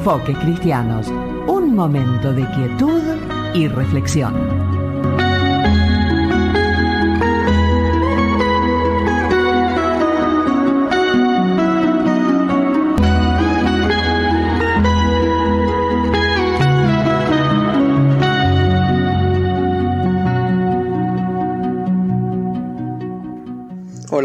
Enfoques Cristianos, un momento de quietud y reflexión.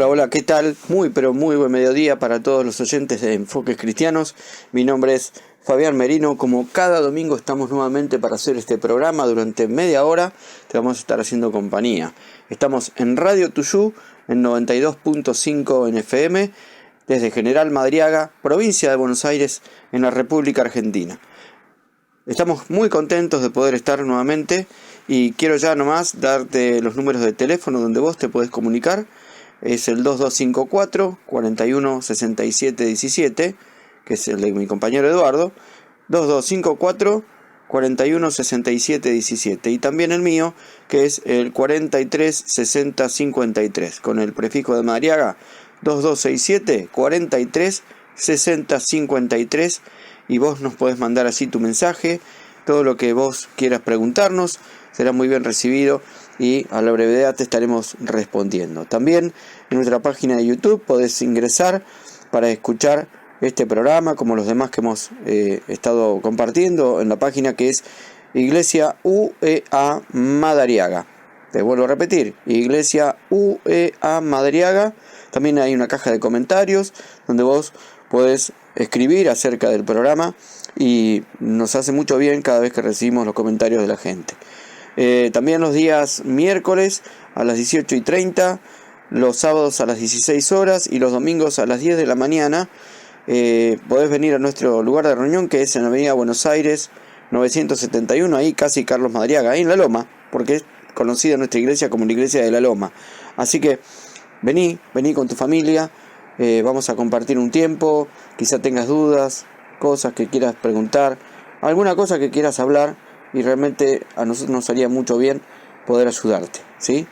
Hola, ¿qué tal? Muy buen mediodía para todos los oyentes de Enfoques Cristianos. Mi nombre es Fabián Merino. Como cada domingo estamos nuevamente para hacer este programa durante media hora. Te vamos a estar haciendo compañía. Estamos en Radio Tuyú, en 92.5 en FM, desde General Madariaga, provincia de Buenos Aires, en la República Argentina. Estamos muy contentos de poder estar nuevamente y quiero ya nomás darte los números de teléfono donde vos te podés comunicar. Es el 2254 41 67 17, que es el de mi compañero Eduardo, 2254 41 67 17, y también el mío, que es el 43 60 53, con el prefijo de Madariaga, 2267 43 60 53, y vos nos podés mandar así tu mensaje, todo lo que vos quieras preguntarnos, será muy bien recibido y a la brevedad te estaremos respondiendo. También en nuestra página de YouTube podés ingresar para escuchar este programa como los demás que hemos estado compartiendo en la página, que es Iglesia UEA Madariaga. Te vuelvo a repetir, Iglesia UEA Madariaga. También hay una caja de comentarios donde vos podés escribir acerca del programa y nos hace mucho bien cada vez que recibimos los comentarios de la gente. También los días miércoles a las 18:30, los sábados a las 16 horas y los domingos a las 10 de la mañana podés venir a nuestro lugar de reunión, que es en la Avenida Buenos Aires 971, ahí casi Carlos Madariaga, ahí en La Loma, porque es conocida nuestra iglesia como la Iglesia de La Loma. Así que vení con tu familia, vamos a compartir un tiempo, quizá tengas dudas, cosas que quieras preguntar, alguna cosa que quieras hablar, y realmente a nosotros nos haría mucho bien poder ayudarte, ¿sí?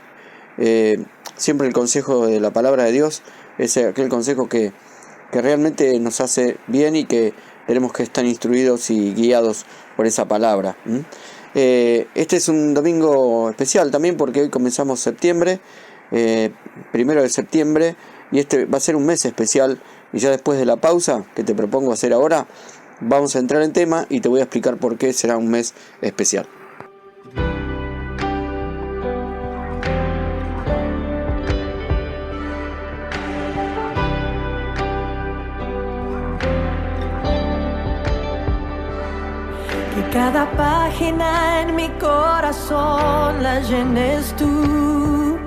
Siempre el consejo de la palabra de Dios es aquel consejo que realmente nos hace bien y que tenemos que estar instruidos y guiados por esa palabra. Este es un domingo especial también porque hoy comenzamos septiembre, 1 de septiembre, y este va a ser un mes especial, y ya después de la pausa que te propongo hacer ahora, vamos a entrar en tema y te voy a explicar por qué será un mes especial. Que cada página en mi corazón la llenes tú.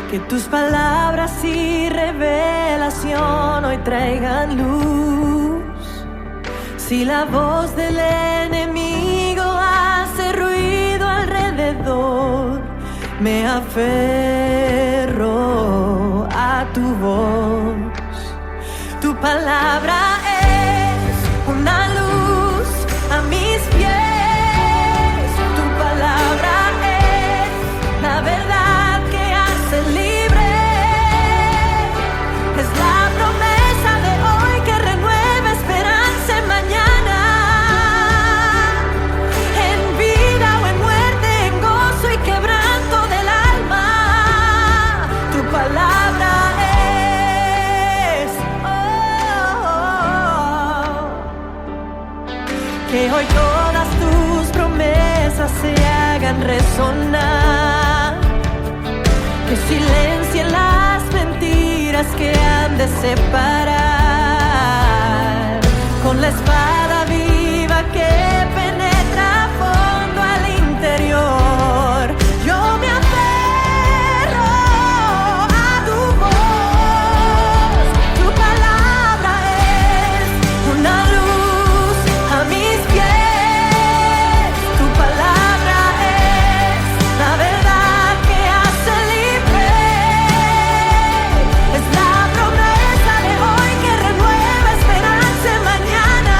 Que tus palabras y revelación hoy traigan luz. Si la voz del enemigo hace ruido alrededor, me aferro a tu voz. Tu palabra es una luz a mis pies. Tu palabra es la verdad que hace libre. Es la promesa de hoy que renueva esperanza en mañana. En vida o en muerte, en gozo y quebranto del alma. Tu palabra es que hoy todas tus promesas se hagan resonar. Que silencien las mentiras que han de separar. Con la espada viva que penetra a fondo al interior, yo me aferro a tu voz. Tu palabra es una luz a mis pies. Tu palabra es la verdad que hace libre. Es la promesa de hoy que renueva esperanza en mañana.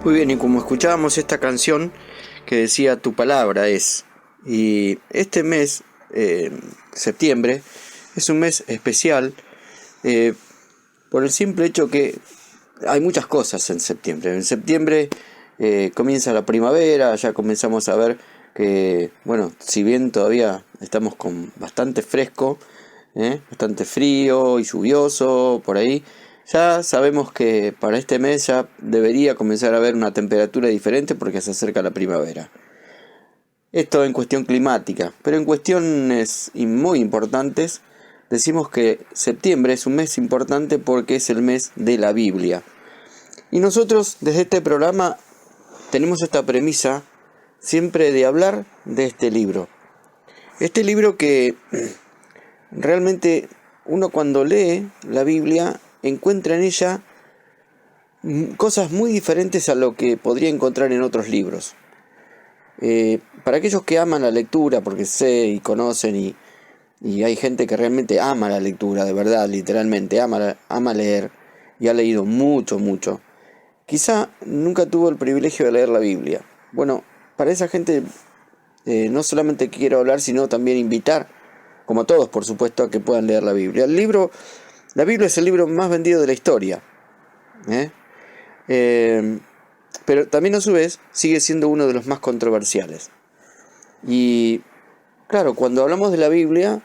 Muy bien, y como escuchábamos esta canción que decía tu palabra es, y este mes, septiembre, es un mes especial por el simple hecho que hay muchas cosas en septiembre. En septiembre comienza la primavera, ya comenzamos a ver que, bueno, si bien todavía estamos con bastante fresco, bastante frío y lluvioso por ahí, ya sabemos que para este mes ya debería comenzar a haber una temperatura diferente porque se acerca la primavera. Esto en cuestión climática, pero en cuestiones muy importantes, decimos que septiembre es un mes importante porque es el mes de la Biblia. Y nosotros desde este programa tenemos esta premisa siempre de hablar de este libro. Este libro que realmente uno cuando lee la Biblia encuentra en ella cosas muy diferentes a lo que podría encontrar en otros libros. Para aquellos que aman la lectura, porque sé y conocen y hay gente que realmente ama la lectura, de verdad, literalmente, ama leer y ha leído mucho. Quizá nunca tuvo el privilegio de leer la Biblia. Bueno, para esa gente no solamente quiero hablar, sino también invitar, como todos por supuesto, a que puedan leer la Biblia. La Biblia es el libro más vendido de la historia. Pero también a su vez sigue siendo uno de los más controversiales. Y claro, cuando hablamos de la Biblia,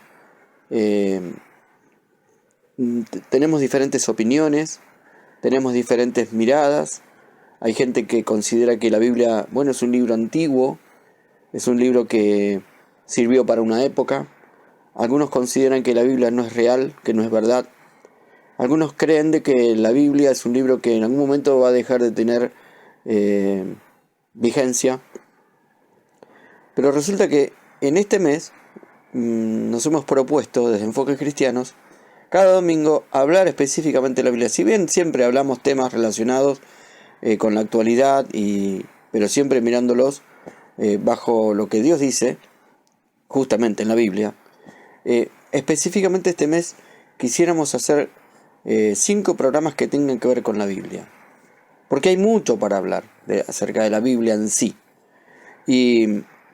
tenemos diferentes opiniones, tenemos diferentes miradas. Hay gente que considera que la Biblia, bueno, es un libro antiguo, es un libro que sirvió para una época. Algunos consideran que la Biblia no es real, que no es verdad. Algunos creen de que la Biblia es un libro que en algún momento va a dejar de tener vigencia. Pero resulta que en este mes nos hemos propuesto desde Enfoques Cristianos cada domingo hablar específicamente de la Biblia. Si bien siempre hablamos temas relacionados con la actualidad, pero siempre mirándolos bajo lo que Dios dice, justamente en la Biblia, específicamente este mes quisiéramos hacer 5 programas que tengan que ver con la Biblia. Porque hay mucho para hablar acerca de la Biblia en sí. Y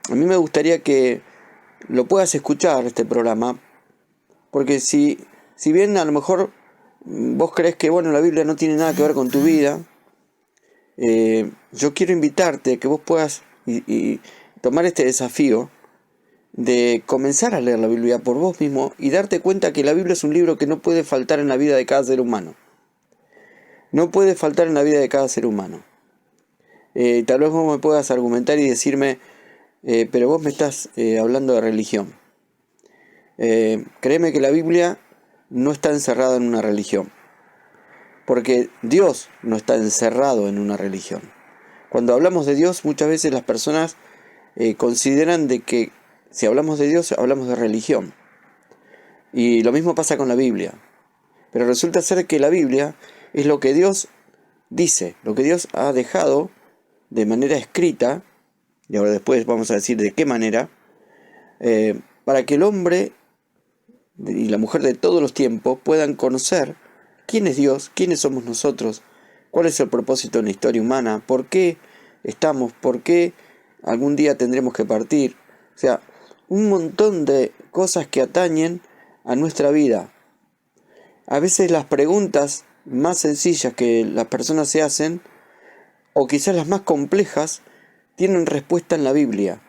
a mí me gustaría que lo puedas escuchar, este programa, porque si bien a lo mejor vos crees que la Biblia no tiene nada que ver con tu vida, yo quiero invitarte a que vos puedas y tomar este desafío de comenzar a leer la Biblia por vos mismo y darte cuenta que la Biblia es un libro que no puede faltar en la vida de cada ser humano. No puede faltar en la vida de cada ser humano. Tal vez vos me puedas argumentar y decirme, pero vos me estás hablando de religión. Créeme que la Biblia no está encerrada en una religión. Porque Dios no está encerrado en una religión. Cuando hablamos de Dios, muchas veces las personas consideran de que si hablamos de Dios, hablamos de religión. Y lo mismo pasa con la Biblia. Pero resulta ser que la Biblia es lo que Dios dice, lo que Dios ha dejado de manera escrita, y ahora después vamos a decir de qué manera, para que el hombre y la mujer de todos los tiempos puedan conocer quién es Dios, quiénes somos nosotros, cuál es el propósito en la historia humana, por qué estamos, por qué algún día tendremos que partir. O sea, un montón de cosas que atañen a nuestra vida. A veces las preguntas más sencillas que las personas se hacen, o quizás las más complejas, tienen respuesta en la Biblia.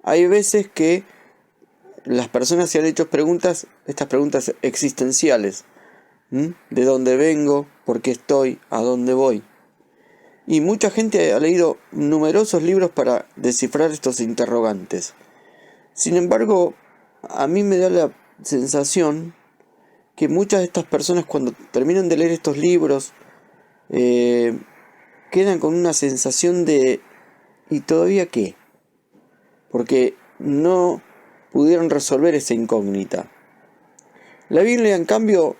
Hay veces que las personas se han hecho estas preguntas existenciales. ¿De dónde vengo? ¿Por qué estoy? ¿A dónde voy? Y mucha gente ha leído numerosos libros para descifrar estos interrogantes. Sin embargo, a mí me da la sensación que muchas de estas personas, cuando terminan de leer estos libros, quedan con una sensación de ¿y todavía qué? Porque no pudieron resolver esa incógnita. La Biblia, en cambio,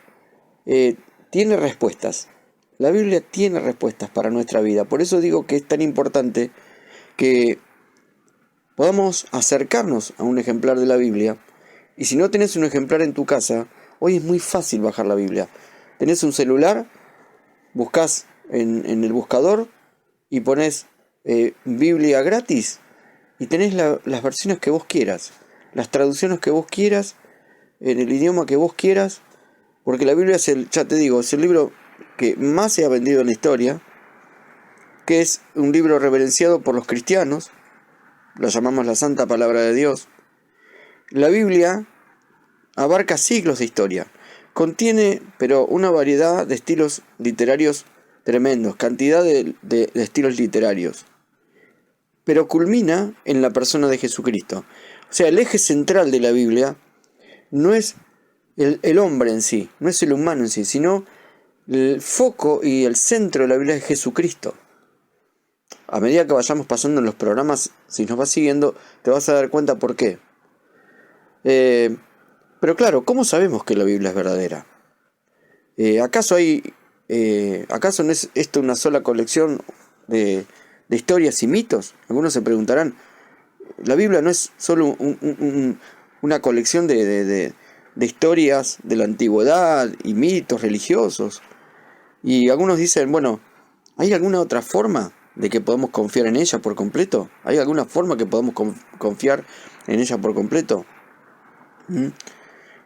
tiene respuestas. La Biblia tiene respuestas para nuestra vida. Por eso digo que es tan importante que podamos acercarnos a un ejemplar de la Biblia. Y si no tenés un ejemplar en tu casa, hoy es muy fácil bajar la Biblia. Tenés un celular, buscás en el buscador y pones Biblia gratis y tenés las versiones que vos quieras, las traducciones que vos quieras, en el idioma que vos quieras, porque la Biblia es ya te digo, es el libro que más se ha vendido en la historia, que es un libro reverenciado por los cristianos, lo llamamos la Santa Palabra de Dios. La Biblia abarca siglos de historia, contiene pero una variedad de estilos literarios tremendos, cantidad de estilos literarios, pero culmina en la persona de Jesucristo. O sea, el eje central de la Biblia no es el hombre en sí, no es el humano en sí, sino el foco y el centro de la Biblia es Jesucristo. A medida que vayamos pasando en los programas, si nos vas siguiendo, te vas a dar cuenta por qué. Pero claro, ¿cómo sabemos que la Biblia es verdadera? ¿Acaso no es esto una sola colección de historias y mitos? Algunos se preguntarán, la Biblia no es solo una colección de historias de la antigüedad y mitos religiosos. Y algunos dicen, bueno, ¿hay alguna otra forma de que podemos confiar en ella por completo? ¿Hay alguna forma que podemos confiar en ella por completo?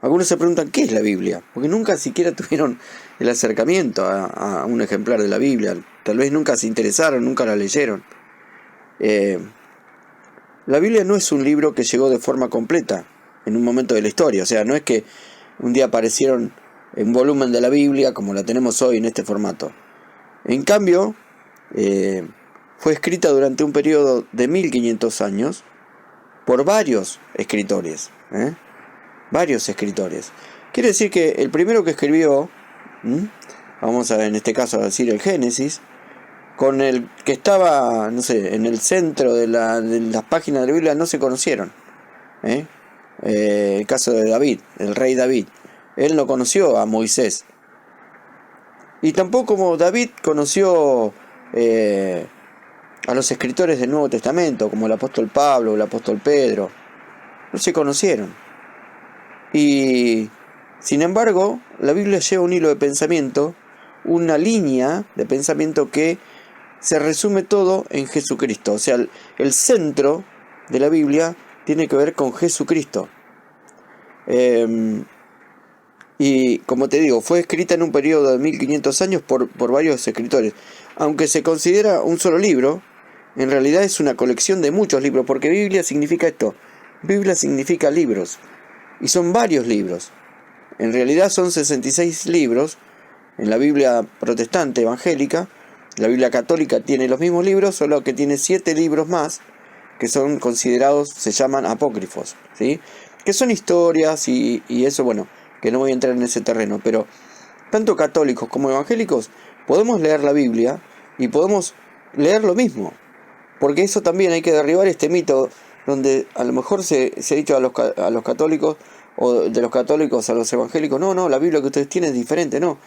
Algunos se preguntan, ¿qué es la Biblia? Porque nunca siquiera tuvieron el acercamiento a un ejemplar de la Biblia. Tal vez nunca se interesaron, nunca la leyeron. La Biblia no es un libro que llegó de forma completa en un momento de la historia. O sea, no es que un día aparecieron un volumen de la Biblia como la tenemos hoy en este formato. En cambio, fue escrita durante un periodo de 1500 años por varios escritores. Varios escritores. Quiere decir que el primero que escribió, vamos a en este caso a decir el Génesis, con el que estaba, no sé, en el centro de las páginas de la Biblia, no se conocieron. El caso de David, el rey David. Él no conoció a Moisés. Y tampoco David conoció a los escritores del Nuevo Testamento, como el apóstol Pablo o el apóstol Pedro. No se conocieron. Y sin embargo, la Biblia lleva un hilo de pensamiento, una línea de pensamiento que se resume todo en Jesucristo. O sea, el centro de la Biblia tiene que ver con Jesucristo. Y como te digo, fue escrita en un periodo de 1500 años por varios escritores. Aunque se considera un solo libro, en realidad es una colección de muchos libros, porque Biblia significa esto. Biblia significa libros. Y son varios libros. En realidad son 66 libros. En la Biblia protestante evangélica, la Biblia católica tiene los mismos libros, solo que tiene 7 libros más que son considerados, se llaman apócrifos, ¿sí? Que son historias y eso, bueno, que no voy a entrar en ese terreno, pero tanto católicos como evangélicos podemos leer la Biblia y podemos leer lo mismo, porque eso también hay que derribar este mito donde a lo mejor se ha dicho a los católicos, o de los católicos a los evangélicos, no, la Biblia que ustedes tienen es diferente. No,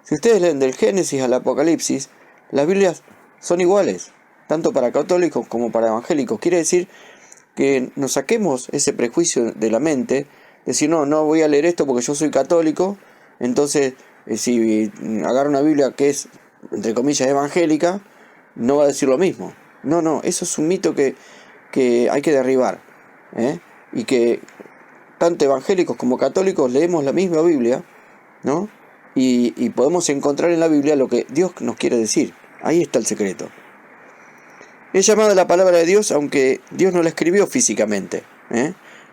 si ustedes leen del Génesis al Apocalipsis, las Biblias son iguales, tanto para católicos como para evangélicos. Quiere decir que nos saquemos ese prejuicio de la mente, decir, no voy a leer esto porque yo soy católico, entonces si agarro una Biblia que es, entre comillas, evangélica, no va a decir lo mismo. No, eso es un mito que hay que derribar, y que tanto evangélicos como católicos leemos la misma Biblia, ¿no? Y podemos encontrar en la Biblia lo que Dios nos quiere decir. Ahí está el secreto. Es llamada la palabra de Dios, aunque Dios no la escribió físicamente,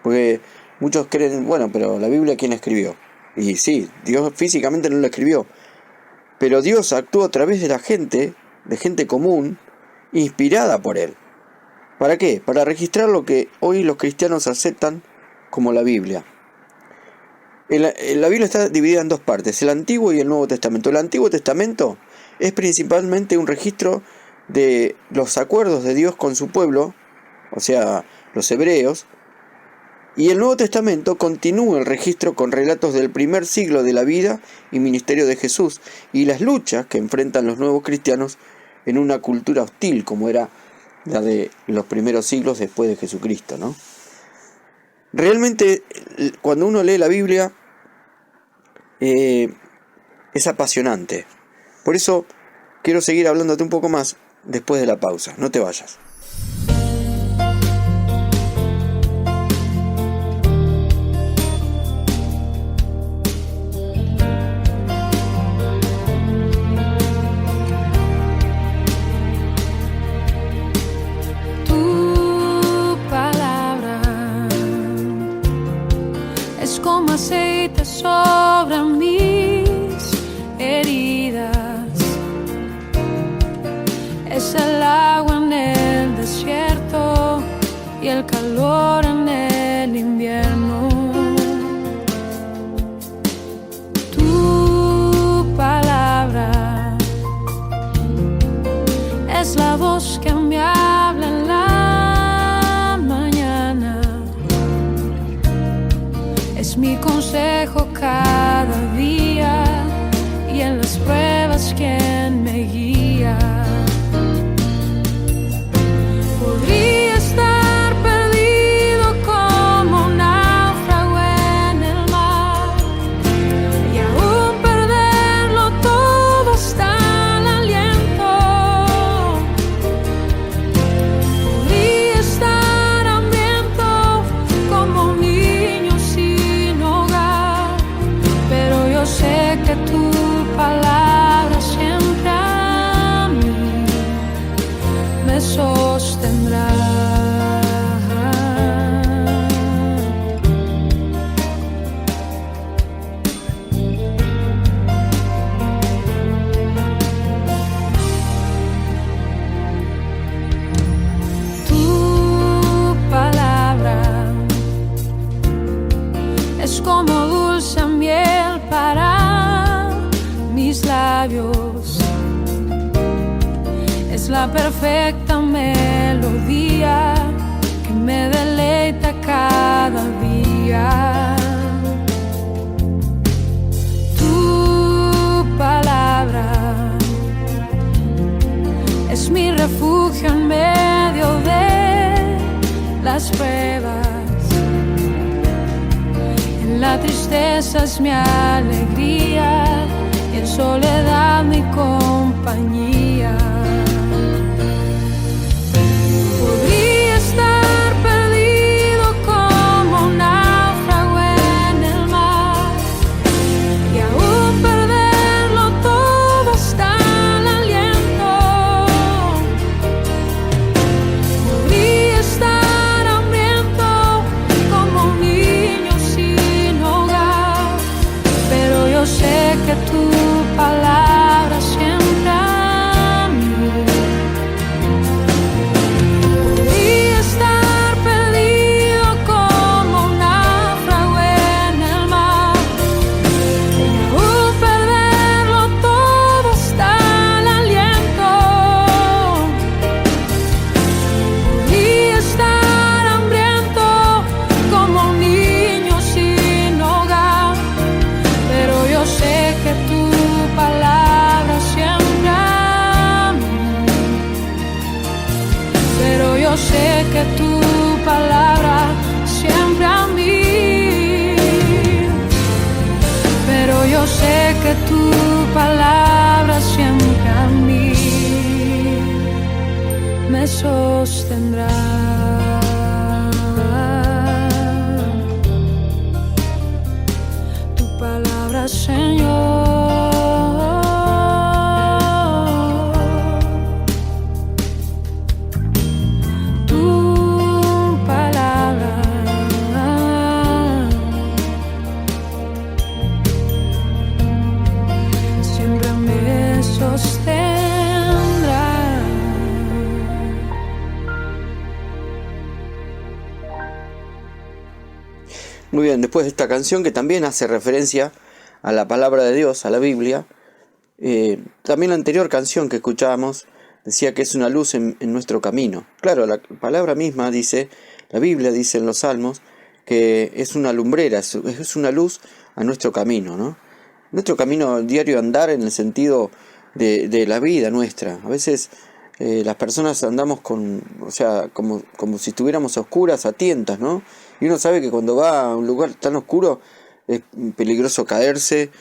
porque muchos creen, bueno, pero la Biblia ¿quién la escribió? Y sí, Dios físicamente no la escribió, pero Dios actuó a través de gente común, inspirada por Él. ¿Para qué? Para registrar lo que hoy los cristianos aceptan como la Biblia. La Biblia está dividida en dos partes, el Antiguo y el Nuevo Testamento. El Antiguo Testamento es principalmente un registro de los acuerdos de Dios con su pueblo, o sea, los hebreos, y el Nuevo Testamento continúa el registro con relatos del primer siglo de la vida y ministerio de Jesús y las luchas que enfrentan los nuevos cristianos en una cultura hostil como era la de los primeros siglos después de Jesucristo, ¿no? Realmente, cuando uno lee la Biblia, es apasionante. Por eso quiero seguir hablándote un poco más después de la pausa. No te vayas. Tu palabra es como aceite sobre mis heridas. Es el agua en el desierto y el calor en el invierno. Tu palabra es la voz que me habla en la mañana. Es mi consejo cada día y en las pruebas quien me guía. Podría estar perdido como un náufrago en el mar y aún perderlo todo hasta el aliento. Podría estar hambriento como un niño sin hogar, pero yo sé que tu palabra siempre a mí me sostendrá. Tu palabra es como dulce miel para mis labios. Es la perfecta melodía que me deleita cada día. Tu palabra es mi refugio en medio de las pruebas. En la tristeza es mi alegría y en soledad mi compañía. Podría estar perdido como un náufrago en el mar y aún perderlo todo hasta el aliento. Podría estar hambriento como un niño sin hogar, pero yo sé que tu palabra siempre a mí. Podría estar perdido como un náufrago en el mar y aún perderlo todo hasta el aliento. Podría estar hambriento como un niño sin hogar, pero yo sé que tu palabra siempre a mí. Pero yo sé que tu palabra siempre a mí. Pero yo sé que tu palabra siempre a mí me sostendrá. Tu palabra, Señor. Tu palabra siempre me sostendrá. Muy bien, después de esta canción que también hace referencia a la palabra de Dios, a la Biblia, también la anterior canción que escuchábamos decía que es una luz en nuestro camino. Claro, la palabra misma dice, la Biblia dice en los Salmos, que es una lumbrera, es una luz a nuestro camino, ¿no? Nuestro camino diario andar en el sentido de la vida nuestra. A veces las personas andamos como si estuviéramos a oscuras, a tientas, ¿no? Y uno sabe que cuando va a un lugar tan oscuro es peligroso caerse,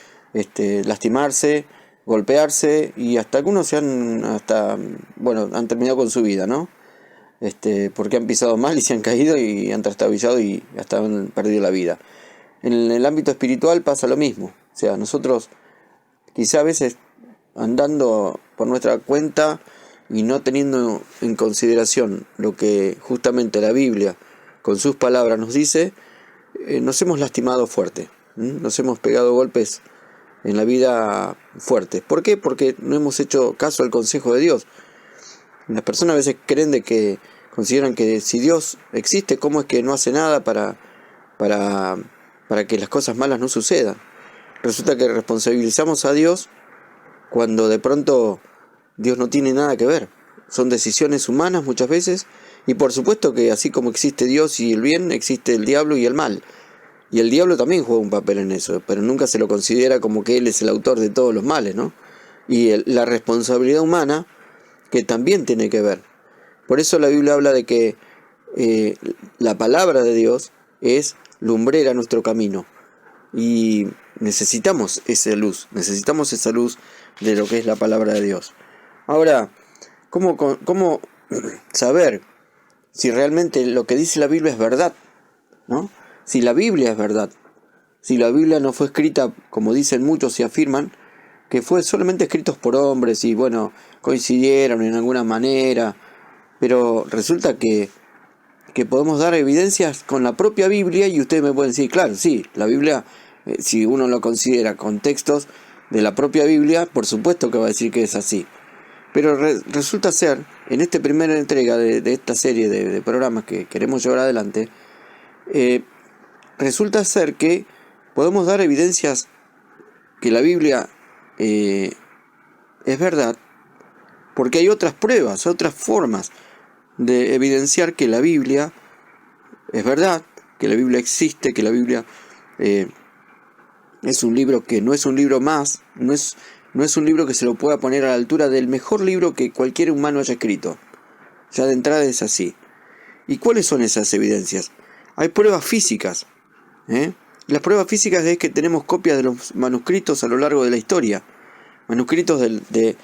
lastimarse, golpearse, y hasta algunos han terminado con su vida, ¿no? Porque han pisado mal y se han caído y han trastabillado y hasta han perdido la vida. En el ámbito espiritual pasa lo mismo. O sea, nosotros quizá a veces andando por nuestra cuenta y no teniendo en consideración lo que justamente la Biblia con sus palabras nos dice, nos hemos lastimado fuerte, nos hemos pegado golpes en la vida fuertes. ¿Por qué? Porque no hemos hecho caso al consejo de Dios. Las personas a veces consideran que si Dios existe, ¿cómo es que no hace nada para que las cosas malas no sucedan? Resulta que responsabilizamos a Dios cuando de pronto Dios no tiene nada que ver. Son decisiones humanas muchas veces, y por supuesto que así como existe Dios y el bien, existe el diablo y el mal. Y el diablo también juega un papel en eso, pero nunca se lo considera como que él es el autor de todos los males, ¿no? Y la responsabilidad humana, que también tiene que ver. Por eso la Biblia habla de que la palabra de Dios es lumbrera a nuestro camino. Y necesitamos esa luz de lo que es la palabra de Dios. Ahora, ¿cómo saber si realmente lo que dice la Biblia es verdad? ¿No? Si la Biblia es verdad, si la Biblia no fue escrita, como dicen muchos y afirman, que fue solamente escritos por hombres y coincidieron en alguna manera, pero resulta que podemos dar evidencias con la propia Biblia, y ustedes me pueden decir, claro, sí, la Biblia, si uno lo considera con textos de la propia Biblia, por supuesto que va a decir que es así. Pero resulta ser, en esta primera entrega de esta serie de programas que queremos llevar adelante, resulta ser que podemos dar evidencias que la Biblia es verdad, porque hay otras pruebas, otras formas de evidenciar que la Biblia es verdad, que la Biblia existe, que la Biblia es un libro que no es un libro más, no es un libro que se lo pueda poner a la altura del mejor libro que cualquier humano haya escrito. Ya de entrada es así. ¿Y cuáles son esas evidencias? Hay pruebas físicas. Las pruebas físicas es que tenemos copias de los manuscritos a lo largo de la historia. Manuscritos de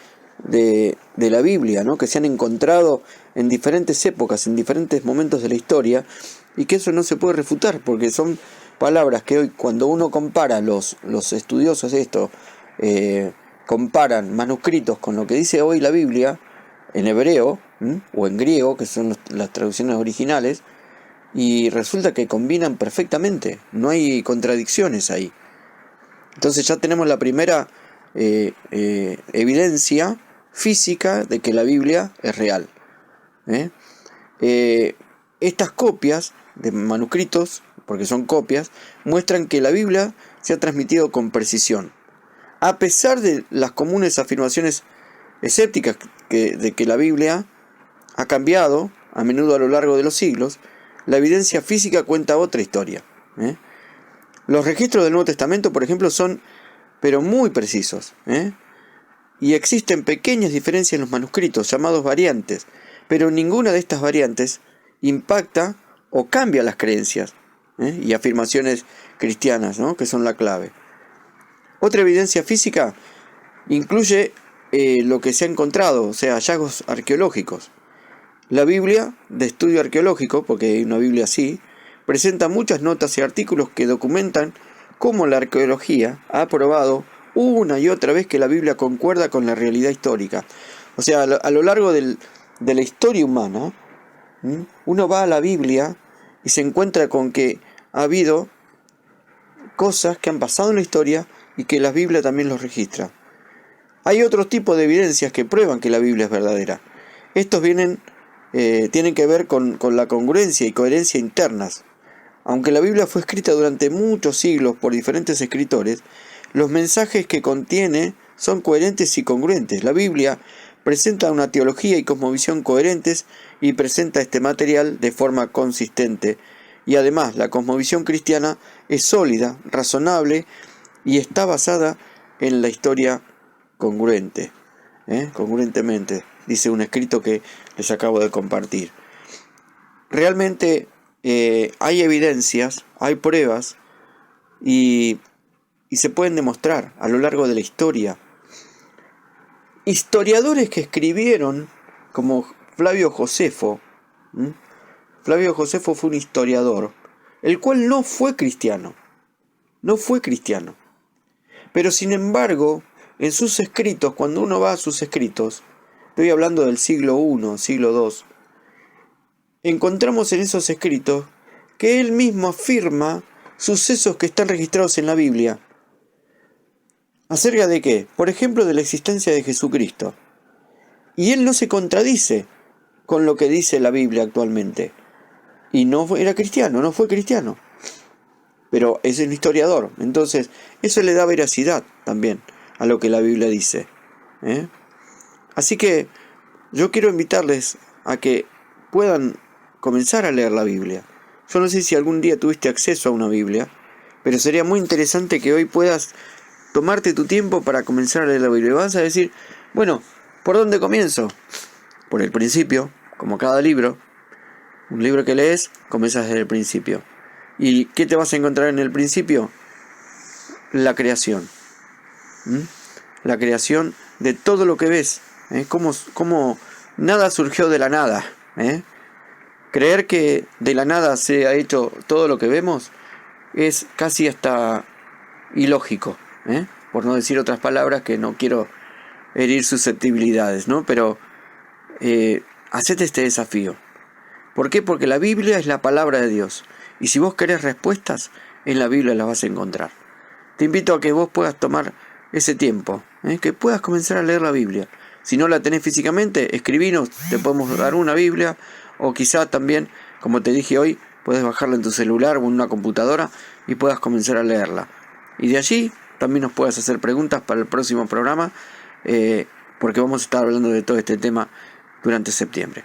la Biblia, ¿no? Que se han encontrado en diferentes épocas, en diferentes momentos de la historia, y que eso no se puede refutar, porque son palabras que hoy, cuando uno compara, los estudiosos de esto, comparan manuscritos con lo que dice hoy la Biblia, en hebreo, o en griego, que son las traducciones originales, y resulta que combinan perfectamente, no hay contradicciones ahí. Entonces ya tenemos la primera evidencia física de que la Biblia es real. Estas copias de manuscritos, porque son copias, muestran que la Biblia se ha transmitido con precisión. A pesar de las comunes afirmaciones escépticas de que la Biblia ha cambiado a menudo a lo largo de los siglos, la evidencia física cuenta otra historia. Los registros del Nuevo Testamento, por ejemplo, son pero muy precisos. Y existen pequeñas diferencias en los manuscritos, llamados variantes, pero ninguna de estas variantes impacta o cambia las creencias y afirmaciones cristianas, ¿no? Que son la clave. Otra evidencia física incluye lo que se ha encontrado, o sea, hallazgos arqueológicos. La Biblia de estudio arqueológico, porque hay una Biblia así, presenta muchas notas y artículos que documentan cómo la arqueología ha probado una y otra vez que la Biblia concuerda con la realidad histórica. O sea, a lo largo de la historia humana, uno va a la Biblia y se encuentra con que ha habido cosas que han pasado en la historia y que la Biblia también los registra. Hay otro tipo de evidencias que prueban que la Biblia es verdadera. Estos tienen que ver con la congruencia y coherencia internas. Aunque la Biblia fue escrita durante muchos siglos por diferentes escritores, los mensajes que contiene son coherentes y congruentes. La Biblia presenta una teología y cosmovisión coherentes y presenta este material de forma consistente. Y además, la cosmovisión cristiana es sólida, razonable y está basada en la historia congruentemente, dice un escrito que les acabo de compartir. Realmente hay evidencias, hay pruebas y se pueden demostrar a lo largo de la historia. historiadores que escribieron, como Flavio Josefo. Flavio Josefo fue un historiador, el cual no fue cristiano. No fue cristiano. Pero sin embargo, en sus escritos, cuando uno va a sus escritos, estoy hablando del siglo I, siglo II, encontramos en esos escritos que él mismo afirma sucesos que están registrados en la Biblia. ¿Acerca de qué? Por ejemplo, de la existencia de Jesucristo. Y él no se contradice con lo que dice la Biblia actualmente. Y no era cristiano, no fue cristiano. Pero es un historiador. Entonces, eso le da veracidad también a lo que la Biblia dice. Así que yo quiero invitarles a que puedan comenzar a leer la Biblia. Yo no sé si algún día tuviste acceso a una Biblia, pero sería muy interesante que hoy puedas tomarte tu tiempo para comenzar a leer la Biblia. Y vas a decir, bueno, ¿por dónde comienzo? Por el principio, como cada libro. Un libro que lees, comienzas desde el principio. ¿Y qué te vas a encontrar en el principio? La creación. La creación de todo lo que ves. Cómo nada surgió de la nada. Creer que de la nada se ha hecho todo lo que vemos es casi hasta ilógico. Por no decir otras palabras que no quiero herir susceptibilidades, ¿no? Pero hacete este desafío. ¿Por qué? Porque la Biblia es la palabra de Dios. Y si vos querés respuestas, en la Biblia las vas a encontrar. Te invito a que vos puedas tomar ese tiempo, que puedas comenzar a leer la Biblia. Si no la tenés físicamente, escribinos, te podemos dar una Biblia. O quizá también, como te dije hoy, puedes bajarla en tu celular o en una computadora y puedas comenzar a leerla. Y de allí también nos puedes hacer preguntas para el próximo programa, porque vamos a estar hablando de todo este tema durante septiembre.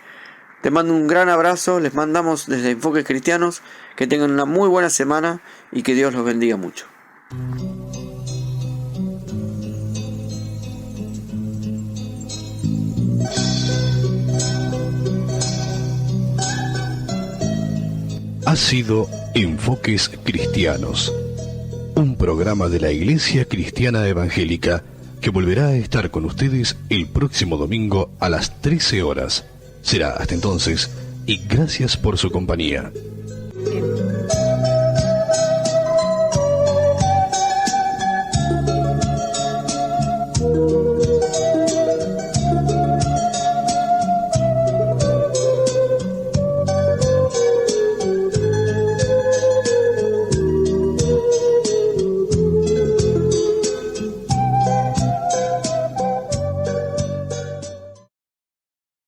Te mando un gran abrazo, les mandamos desde Enfoques Cristianos, que tengan una muy buena semana y que Dios los bendiga mucho. Ha sido Enfoques Cristianos, un programa de la Iglesia Cristiana Evangélica que volverá a estar con ustedes el próximo domingo a las 13 horas. Será hasta entonces y gracias por su compañía.